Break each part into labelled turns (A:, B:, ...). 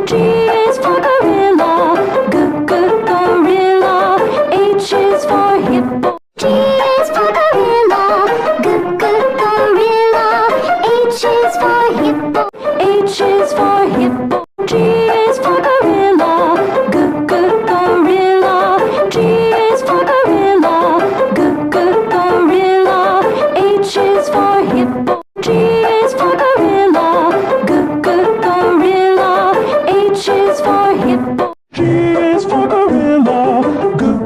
A: G is for gorilla, gorilla. H is for hippo. G is for gorilla, gorilla. H is for hippo. H is for hippo. G is for gorilla, gorilla. G is for gorilla, gorilla. H is for hippo. G is for gorilla, gorilla. H is for hippo.
B: G is for gorilla,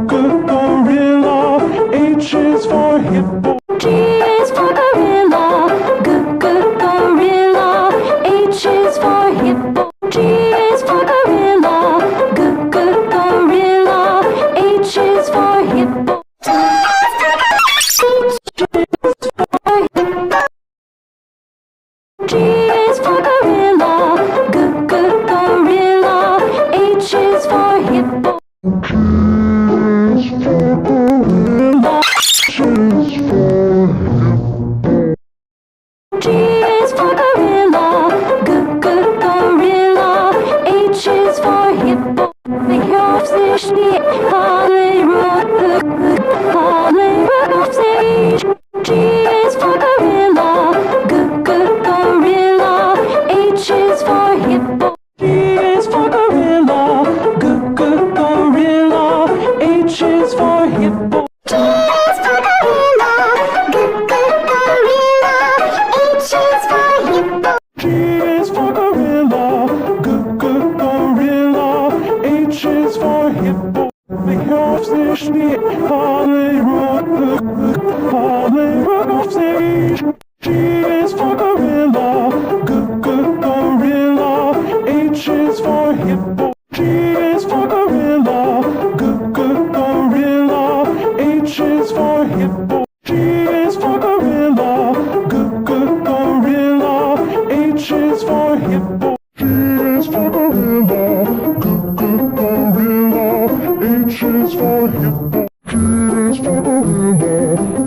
B: gorilla. H is for hippo.
A: G is for gorilla, gorilla. H is for hippo. G is for gorilla, gorilla. H is for hippo. G is for gorilla, gorilla. H is for hippo. G is for gorilla, gorilla. H is for hippo. The horse is the Hollywood of stage. G is for gorilla, gorilla. H is for hippo.
B: G is for gorilla, gorilla. H is for hippo.
A: G is for gorilla, gorilla. H is for hippo.
B: G is for gorilla, gorilla. H is for hippo. The horse is the Hollywood of stage. G is for gorilla, gorilla. H is for hippo. G is for gorilla, gorilla. H is for hippo. G is for gorilla, gorilla. H is for hippo. G is for gorilla, gorilla. H is for hippo. G is for gorilla.